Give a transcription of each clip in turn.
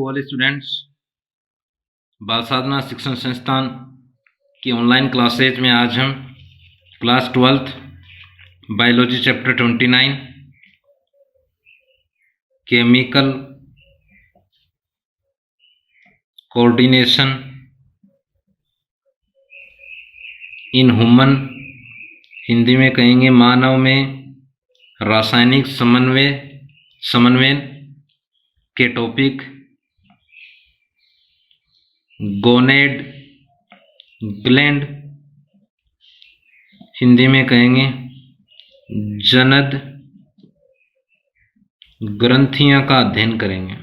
All students, बाल साधना शिक्षण संस्थान की ऑनलाइन क्लासेज में आज हम class 12th biology chapter 29 chemical coordination in human, Hindi में कहेंगे मानव में रासायनिक समन्वय के टॉपिक गोनेड ग्लैंड, हिंदी में कहेंगे जनद ग्रंथियां का अध्ययन करेंगे।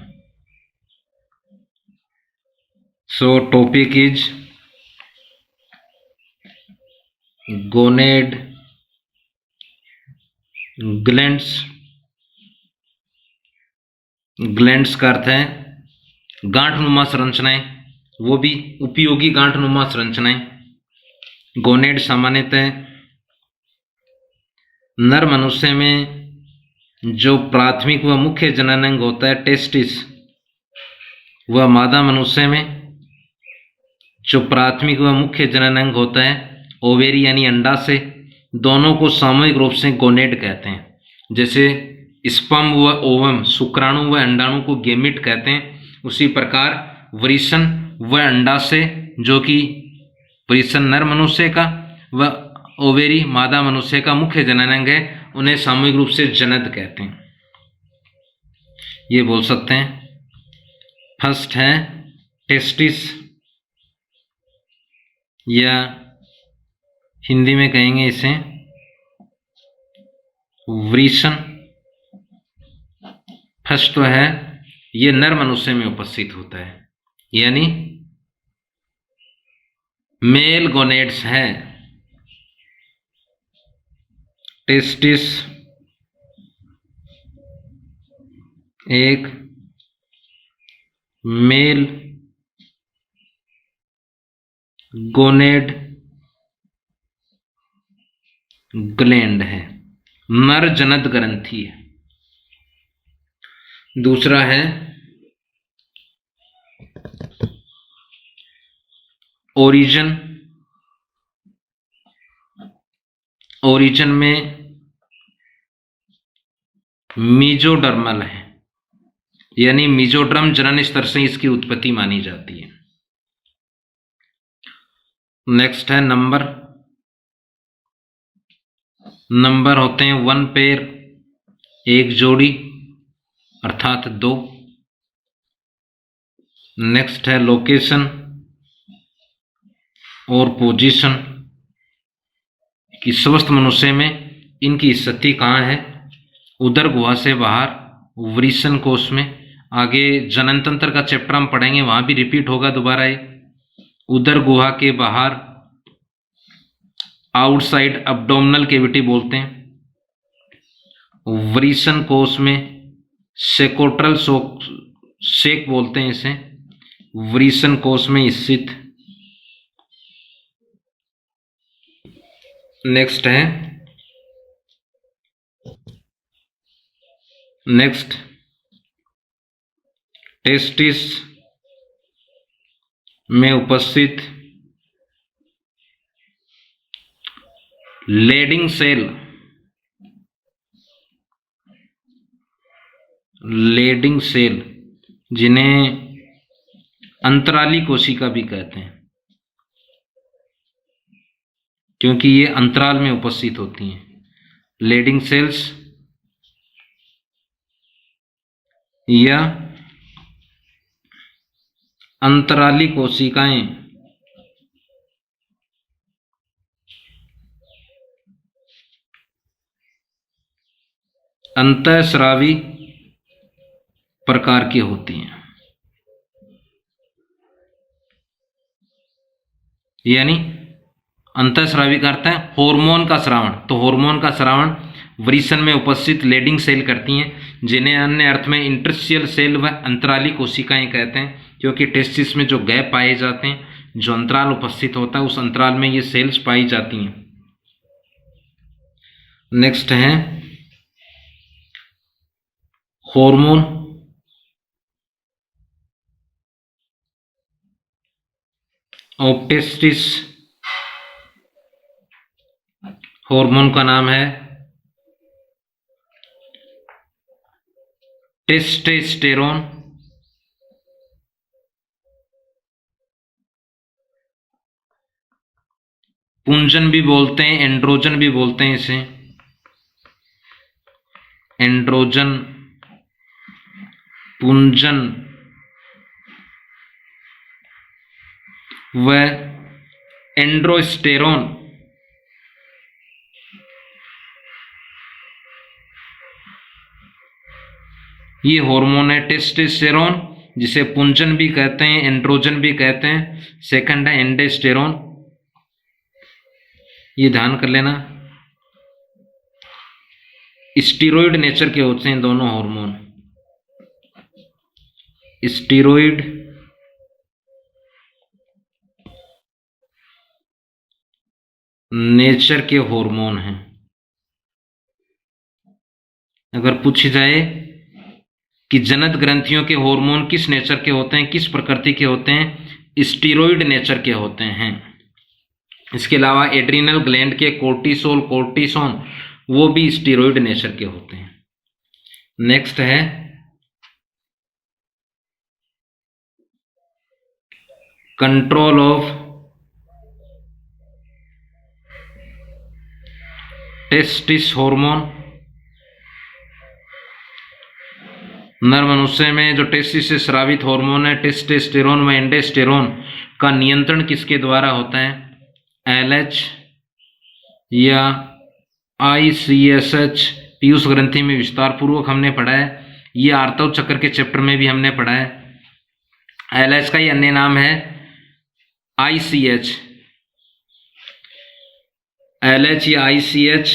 सो topic is gonad glands. Glands का अर्थ है गांठनुमा संरचनाएं, वो भी उपयोगी गांठनुमा संरचनाएं। गोनेड सामान्यतः नर मनुष्य में जो प्राथमिक व मुख्य जननांग होता है टेस्टिस, वह मादा मनुष्य में जो प्राथमिक व मुख्य जननांग होता है ओवेरी यानी अंडाशय, दोनों को सामूहिक रूप से गोनेड कहते हैं। जैसे स्पर्म व ओवम शुक्राणु व अंडाणु को गेमिट कहते हैं, उसी प्रकार वृषण व अंडाशय जो कि वृषण नर मनुष्य का व ओवेरी मादा मनुष्य का मुख्य जननांग है, उन्हें सामूहिक रूप से जनद कहते हैं। ये बोल सकते हैं। फर्स्ट है टेस्टिस, या हिंदी में कहेंगे इसे वृषण। फर्स्ट तो है ये नर मनुष्य में उपस्थित होता है, यानी मेल गोनेड्स है। टेस्टिस एक मेल गोनेड ग्लैंड है, नर जनद ग्रंथि है। दूसरा है ओरिजन। ओरिजन में मीजोडर्मल है, यानी मीजोड्रम जनन स्तर से इसकी उत्पत्ति मानी जाती है। नेक्स्ट है नंबर। नंबर होते हैं 1 पेयर, एक जोड़ी अर्थात 2। नेक्स्ट है लोकेशन और पोजीशन, कि स्वस्थ मनुष्य में इनकी स्थिति कहाँ है। उदर गुहा से बाहर वृषण कोश में, आगे जनन तंत्र का चैप्टर हम पढ़ेंगे, वहां भी रिपीट होगा दोबारा ये। उदर गुहा के बाहर आउटसाइड अब्डोमिनल कैविटी बोलते हैं। वृषण कोश में सेकोट्रल शेक बोलते हैं इसे, वृषण कोश में स्थित। नेक्स्ट है टेस्टिस में उपस्थित लेडिंग सेल, जिन्हें अंतराली कोशिका भी कहते हैं, क्योंकि ये अंतराल में उपस्थित होती हैं। लेडिंग सेल्स या अंतराली कोशिकाएं अंतःस्रावी प्रकार की होती हैं, यानी अंतःस्रावी का अर्थ है हार्मोन का स्रावण। तो हार्मोन का स्रावण वृषण में उपस्थित लेडिंग सेल करती हैं, जिन्हें अन्य अर्थ में इंटरस्टिशियल सेल व अंतराली कोशिकाएं कहते हैं, क्योंकि टेस्टिस में जो गैप पाए जाते हैं, जो अंतराल उपस्थित होता है, उस अंतराल में ये सेल्स पाई जाती हैं। नेक्स्ट है हार्मोन ऑफ टेस्टिस हार्मोन का नाम है टेस्टोस्टेरोन। पुंजन भी बोलते हैं, एंड्रोजन भी बोलते हैं इसे, एंड्रोजन, पुंजन व एंड्रोस्टेरोन। ये हार्मोन है टेस्टोस्टेरोन, जिसे पुंजन भी कहते हैं, एंड्रोजन भी कहते हैं। सेकंड है एंडोस्टेरोन, ये ध्यान कर लेना। स्टीरॉयड नेचर के होते हैं दोनों हार्मोन, स्टीरॉयड नेचर के हार्मोन हैं। अगर पूछी जाए कि जनन ग्रंथियों के हार्मोन किस नेचर के होते हैं, किस प्रकृति के होते हैं, स्टीरॉयड नेचर के होते हैं। इसके अलावा एड्रिनल ग्लैंड के कोर्टिसोल, कोर्टिसोन, वो भी स्टीरॉयड नेचर के होते हैं। नेक्स्ट है कंट्रोल ऑफ टेस्टिस हार्मोन। नर मनुष्य में जो टेस्टिस से स्रावित हार्मोन है टेस्टोस्टेरोन व एंडोस्टेरोन का नियंत्रण किसके द्वारा होता है? LH या ICSH। पीयूष ग्रंथि में विस्तार पूर्वक हमने पढ़ा है, ये आर्तव चक्र के चैप्टर में भी हमने पढ़ा है। LH का ही अन्य नाम है ICH। LH या ICH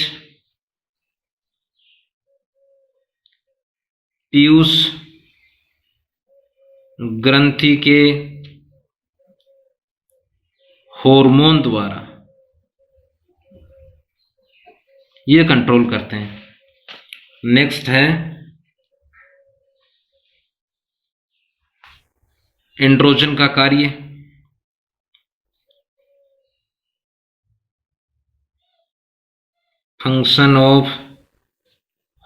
पीयूष ग्रंथि के हार्मोन द्वारा ये कंट्रोल करते हैं। नेक्स्ट है एंड्रोजन का कार्य। Function of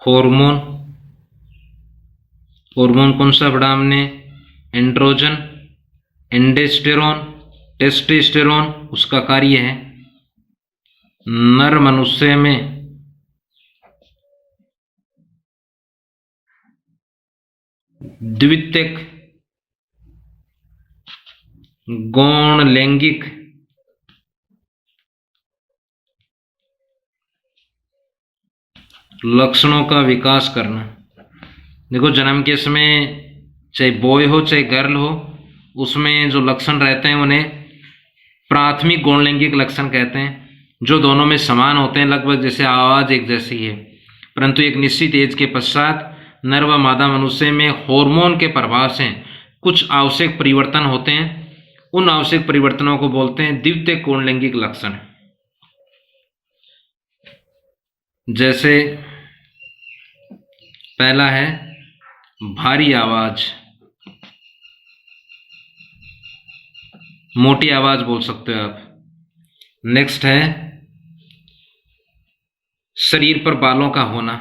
hormone. हार्मोन कौन सा पढ़ा हमने? Androgen, androsterone, testosterone. उसका कार्य है नर मनुष्य में द्वितीयक गौण लैंगिक लक्षणों का विकास करना। देखो, जन्म के समय चाहे बॉय हो चाहे गर्ल हो, उसमें जो लक्षण रहते हैं उन्हें प्राथमिक गौण लैंगिक लक्षण कहते हैं, जो दोनों में समान होते हैं, लगभग जैसे आवाज एक जैसी है। परंतु एक निश्चित एज के पश्चात नर व मादा मनुष्य में हार्मोन के प्रभाव से कुछ आवश्यक परिवर्तन होते हैं। उन आवश्यक परिवर्तनों को बोलते हैं द्वितीयक गौण लैंगिक लक्षण। जैसे पहला है भारी आवाज, मोटी आवाज बोल सकते हो आप। नेक्स्ट है शरीर पर बालों का होना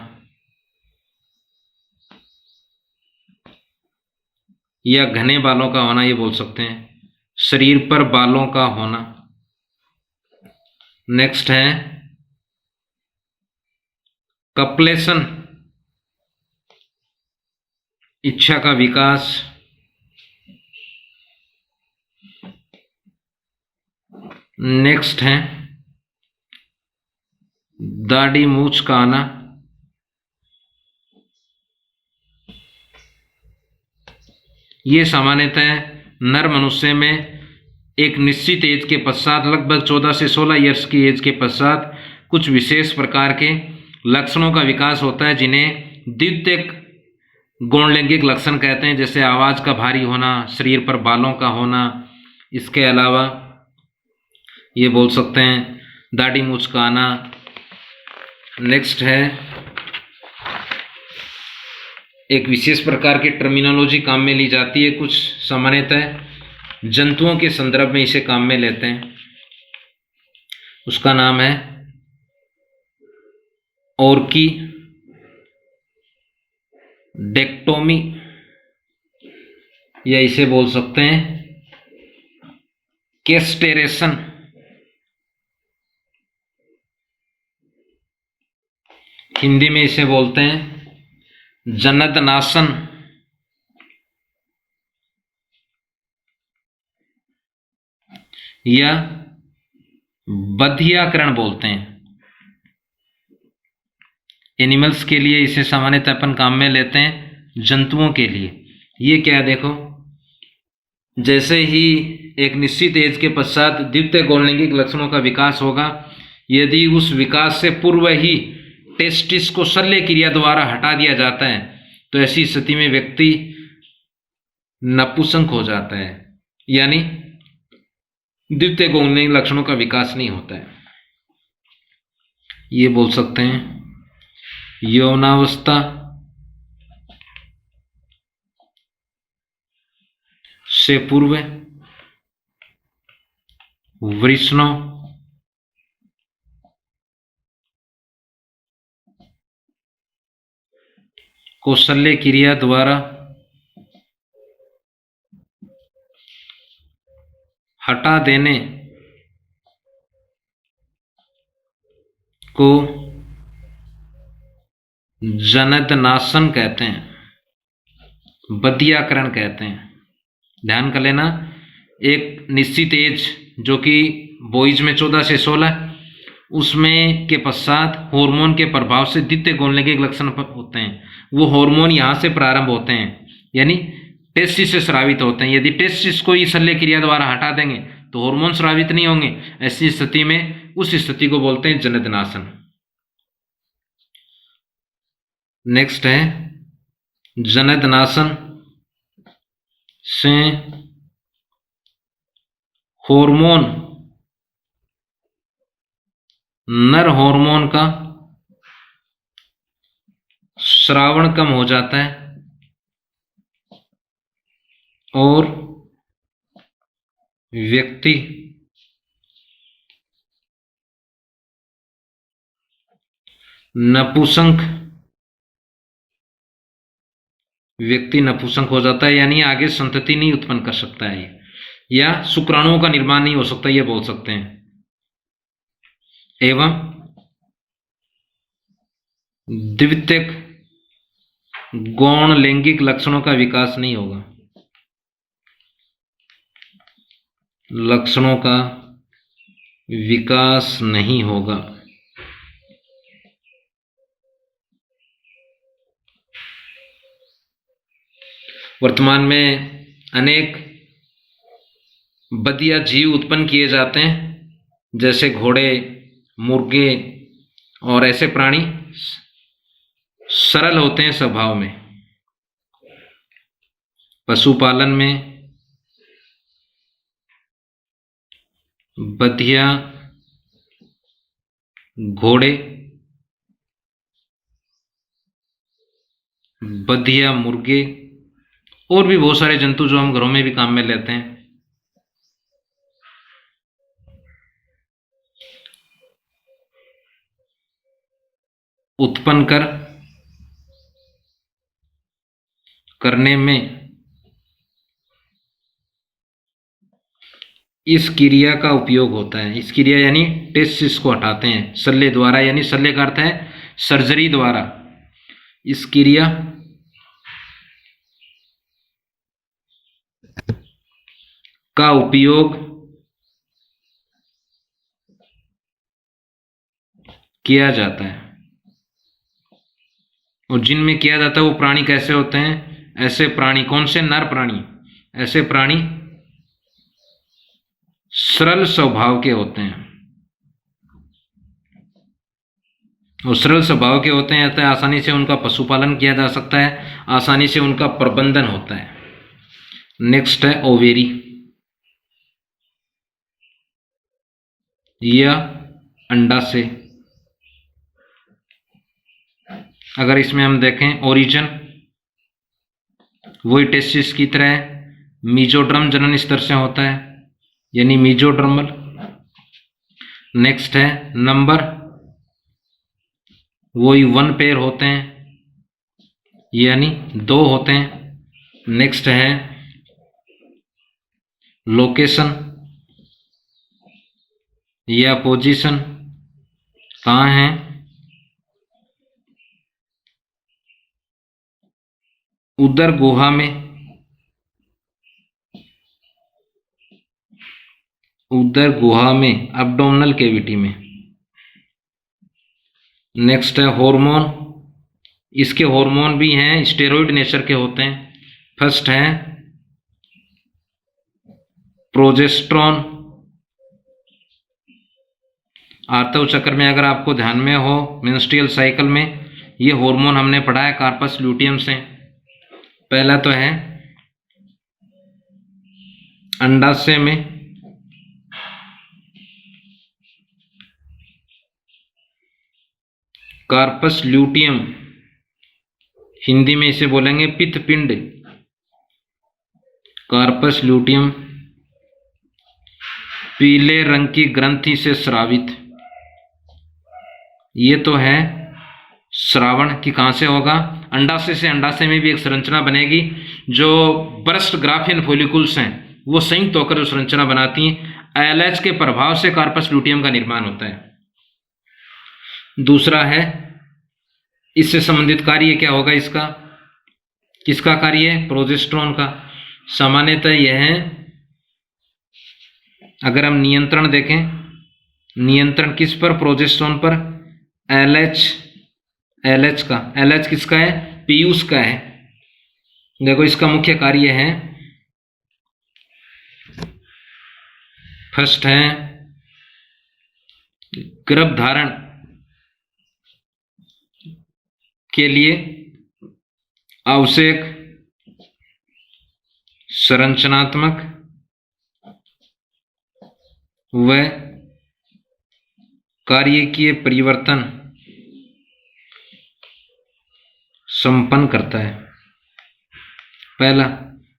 या घने बालों का होना, ये बोल सकते हैं शरीर पर बालों का होना। नेक्स्ट है कपलेशन, इच्छा का विकास। नेक्स्ट है दाढ़ी मूंछ का आना। ये सामान्यतः नर मनुष्य में एक निश्चित एज के पश्चात, लगभग 14 से 16 ईयर्स की एज के पश्चात कुछ विशेष प्रकार के लक्षणों का विकास होता है, जिन्हें द्वितीयक गौण लैंगिक लक्षण कहते हैं। जैसे आवाज का भारी होना, शरीर पर बालों का होना। इसके अलावा ये बोल सकते हैं दाढ़ी मूंछ का आना। नेक्स्ट है एक विशेष प्रकार की टर्मिनोलॉजी काम में ली जाती है कुछ सामान्यतः, जंतुओं के संदर्भ में इसे काम में लेते हैं, उसका नाम है ऑर्की डेक्टोमी, या इसे बोल सकते हैं कैस्टेरेशन। हिंदी में इसे बोलते हैं जनदनाशन या बधियाकरण बोलते हैं। एनिमल्स के लिए इसे सामान्यतः अपन काम में लेते हैं, जंतुओं के लिए ये क्या है, देखो जैसे ही एक निश्चित एज के पश्चात द्वितीय गौणलैंगिक लक्षणों का विकास होगा, यदि उस विकास से पूर्व ही टेस्टिस को शल्य क्रिया द्वारा हटा दिया जाता है तो ऐसी स्थिति में व्यक्ति नपुंसक हो जाता है, यानी द्वितीय गौणलैंगिक लक्षणों का विकास नहीं होता है। ये बोल सकते हैं यौनावस्था से पूर्व वृषणों को शल्य क्रिया द्वारा हटा देने को जनदनाशन कहते हैं, बधियाकरण कहते हैं। ध्यान कर लेना, एक निश्चित एज जो कि बॉयज में 14 से 16, उसमें के पश्चात हार्मोन के प्रभाव से द्वितीय गौणलैंगिक लक्षण होते हैं। वो हार्मोन यहाँ से प्रारंभ होते हैं, यानी टेस्टिस से स्रावित होते हैं। यदि टेस्टिस को ही शल्य क्रिया द्वारा हटा देंगे तो हार्मोन स्रावित नहीं होंगे। ऐसी स्थिति में उस स्थिति को बोलते हैं जनदनाशन। नेक्स्ट है जनदनाशन से हार्मोन, नर हार्मोन का स्रावण कम हो जाता है और व्यक्ति नपुंसक हो जाता है, यानी आगे संतति नहीं उत्पन्न कर सकता है, या शुक्राणुओं का निर्माण नहीं हो सकता, ये बोल सकते हैं। एवं द्वितीयक गौण लैंगिक लक्षणों का विकास नहीं होगा, लक्षणों का विकास नहीं होगा। वर्तमान में अनेक बधिया जीव उत्पन्न किए जाते हैं, जैसे घोड़े, मुर्गे और ऐसे प्राणी सरल होते हैं स्वभाव में। पशुपालन में बधिया, घोड़े, बधिया मुर्गे और भी बहुत सारे जंतु जो हम घरों में भी काम में लेते हैं, उत्पन्न करने में इस क्रिया का उपयोग होता है। इस क्रिया यानी टेस्टिस को हटाते हैं शल्य द्वारा, यानी शल्य का अर्थ है सर्जरी द्वारा। इस क्रिया का उपयोग किया जाता है, और जिनमें किया जाता है वो प्राणी कैसे होते हैं? ऐसे प्राणी, कौन से? नर प्राणी। ऐसे प्राणी सरल स्वभाव के होते हैं, वो सरल स्वभाव के होते हैं, अतः आसानी से उनका पशुपालन किया जा सकता है, आसानी से उनका प्रबंधन होता है। नेक्स्ट है ओवेरी, या अंडाशय। अगर इसमें हम देखें ओरिजिन वही टेस्टिस की तरह है, मीजोड्रम जनन स्तर से होता है, यानी मीजोड्रमल। नेक्स्ट है नंबर, वही 1 पेयर होते हैं, यानी 2 होते हैं। नेक्स्ट है लोकेशन या पोजीशन, कहाँ है? उदर गुहा में, उदर गुहा में, एब्डोमिनल कैविटी में। नेक्स्ट है हार्मोन, इसके हार्मोन भी हैं, स्टेरॉइड नेचर के होते हैं। फर्स्ट है प्रोजेस्टेरोन। आर्तव चक्र में अगर आपको ध्यान में हो, मेंस्ट्रुअल साइकिल में ये हार्मोन हमने पढ़ा है कार्पस ल्यूटियम से। पहला तो है अंडाशय में कार्पस ल्यूटियम, हिंदी में इसे बोलेंगे पित्तपिंड। कार्पस ल्यूटियम पीले रंग की ग्रंथि से स्रावित, ये तो है श्रावण की। कहां से होगा? अंडाशय से। अंडाशय में भी एक संरचना बनेगी, जो बर्स्ट ग्राफियन फॉलिकुल्स हैं वो संयुक्त होकर जो संरचना बनाती हैं। एलएच के प्रभाव से कार्पस ल्यूटियम का निर्माण होता है। दूसरा है, इससे संबंधित कार्य क्या होगा इसका? किसका कार्य है? प्रोजेस्टेरोन का। सामान्यतः यह है, अगर हम नियंत्रण देखें, नियंत्रण किस पर? प्रोजेस्टेरोन पर। एलएच का, एलएच किसका है? पीयूष का है। देखो इसका मुख्य कार्य है, फर्स्ट है गर्भधारण के लिए आवश्यक संरचनात्मक व कार्यकीय परिवर्तन संपन्न करता है, पहला।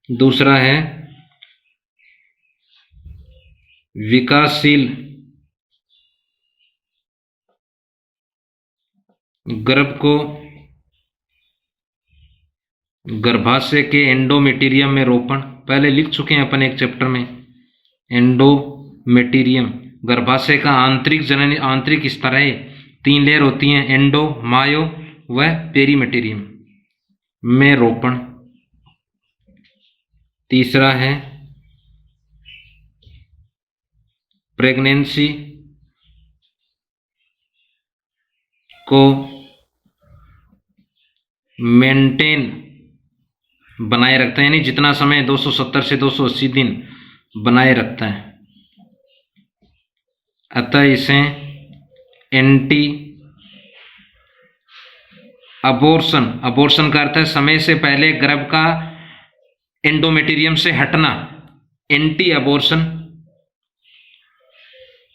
दूसरा है विकासशील गर्भ को गर्भाशय के एंडोमेटीरियम में रोपण, पहले लिख चुके हैं अपन एक चैप्टर में। एंडोमेटीरियम गर्भाशय का आंतरिक जनन, आंतरिक स्तराएं 3 लेयर होती हैं, एंडो, मायो व पेरीमेटेरियम में रोपण। तीसरा है प्रेगनेंसी को मेंटेन बनाए रखता है, यानी जितना समय 270 से 280 दिन बनाए रखता है, अतः इसे एंटी अबॉर्शन, अबॉर्शन का अर्थ है समय से पहले गर्भ का एंडोमेटीरियम से हटना, एंटी अबॉर्शन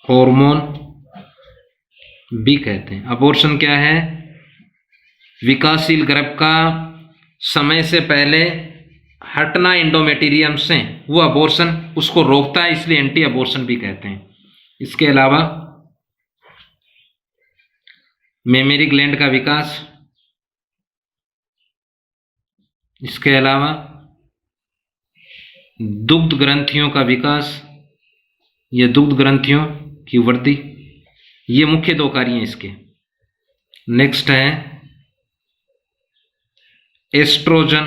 हार्मोन भी कहते हैं। अबॉर्शन क्या है? विकासशील गर्भ का समय से पहले हटना एंडोमेटीरियम से, वो अबॉर्शन उसको रोकता है, इसलिए एंटी अबॉर्शन भी कहते हैं। इसके अलावा मेमरी ग्लैंड का विकास, इसके अलावा दुग्ध ग्रंथियों का विकास या दुग्ध ग्रंथियों की वृद्धि, ये मुख्य 2 कार्य हैं इसके। नेक्स्ट है एस्ट्रोजन,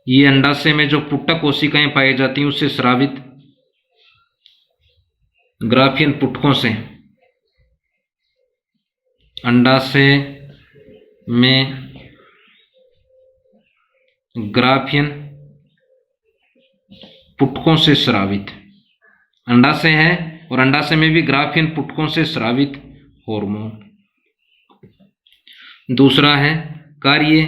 ये अंडाशय में जो पुटक कोशिकाएं पाई जाती हैं उससे स्रावित, ग्राफियन पुटकों से। अंडाशय में ग्राफियन पुटकों से स्रावित अंडाशय है, और अंडाशय में भी ग्राफियन पुटकों से स्रावित हार्मोन। दूसरा है कार्य,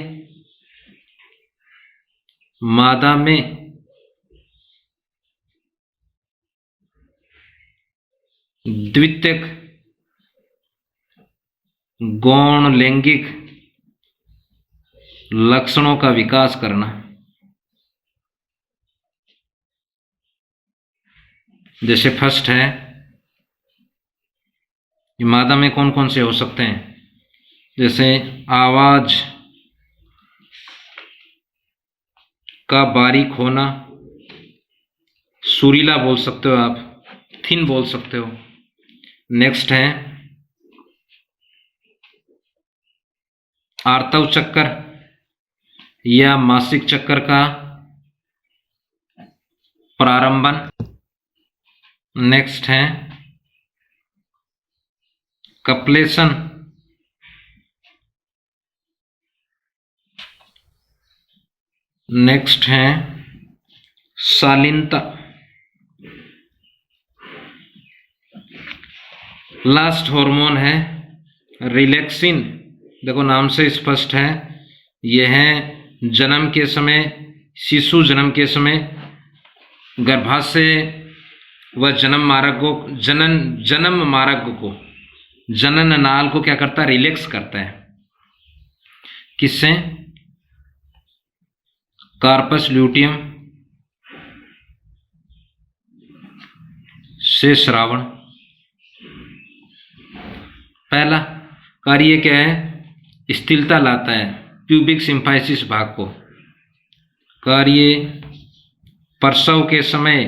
मादा में द्वितीयक गौण लैंगिक लक्षणों का विकास करना। जैसे फर्स्ट है, ये मादा में कौन कौन से हो सकते हैं, जैसे आवाज का बारीक होना, सुरीला बोल सकते हो आप, थिन बोल सकते हो। नेक्स्ट है आर्तव चक्कर या मासिक चक्कर का प्रारंभन। नेक्स्ट है कपलेशन। नेक्स्ट है शालीनता। लास्ट हार्मोन है रिलैक्सिन। देखो नाम से स्पष्ट है, यह है जन्म के समय, शिशु जन्म के समय गर्भाशय व जन्म मार्ग को जनन नाल को क्या करता है, रिलैक्स करता है। किससे? कार्पस ल्यूटियम से श्रावण। पहला कार्य क्या है, स्थिरता लाता है प्यूबिक सिम्फाइसिस भाग को। कार्य प्रसव के समय,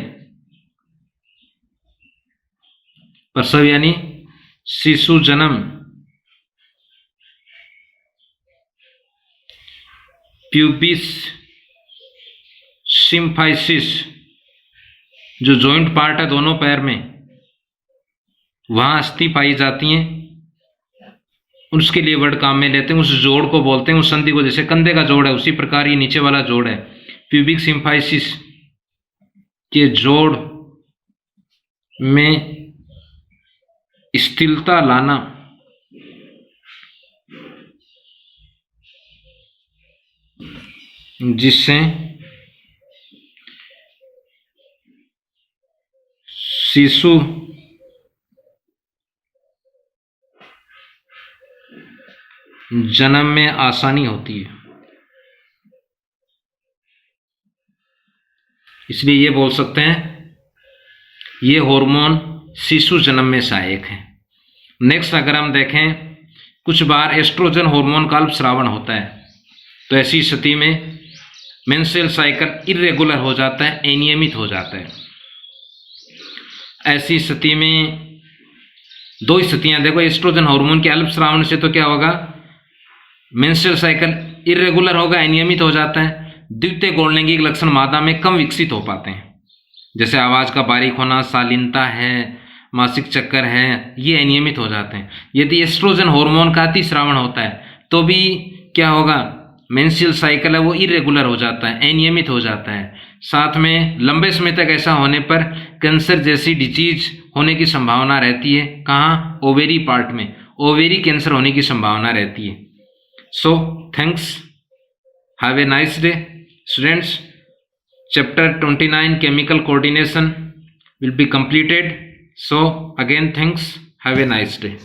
प्रसव यानी शिशु जन्म, प्यूबिस सिम्फाइसिस जो जॉइंट पार्ट है दोनों पैर में, वहां अस्थि पाई जाती हैं, उसके लिए वर्ड काम में लेते हैं। उस जोड़ को बोलते हैं, उस संधि को, जैसे कंधे का जोड़ है उसी प्रकार ये नीचे वाला जोड़ है। प्यूबिक सिम्फाइसिस के जोड़ में स्थिरता लाना, जिससे शिशु जन्म में आसानी होती है। इसलिए ये बोल सकते हैं ये हार्मोन शिशु जन्म में सहायक है। नेक्स्ट अगर हम देखें, कुछ बार एस्ट्रोजन हार्मोन का अल्पस्रावन होता है, तो ऐसी स्थिति में मेंस्ट्रुअल साइकिल इरेगुलर हो जाता है, अनियमित हो जाता है। ऐसी स्थिति में दो स्थितियां देखो, एस्ट्रोजन हार्मोन के अल्पस्रावन से तो क्या होगा, मेंस्ट्रुअल साइकिल इरेगुलर होगा, अनियमित हो जाता है। द्वितीय गौणलिंगिक लक्षण मादा में कम विकसित हो पाते हैं, जैसे आवाज का बारीक होना, शालीनता है, मासिक चक्कर है, ये अनियमित हो जाते हैं। यदि एस्ट्रोजन हार्मोन का अतिस्रावन होता है तो भी क्या होगा, मेंस्ट्रुअल साइकिल है वो इरेगुलर हो जाता है, अनियमित हो जाता है। साथ में लंबे समय तक ऐसा होने पर कैंसर जैसी डिजीज होने की संभावना रहती है। कहाँ? ओवेरी पार्ट में ओवेरी कैंसर होने की संभावना रहती है। So thanks, have a nice day students. Chapter 29 chemical coordination will be completed. So again thanks, have a nice day.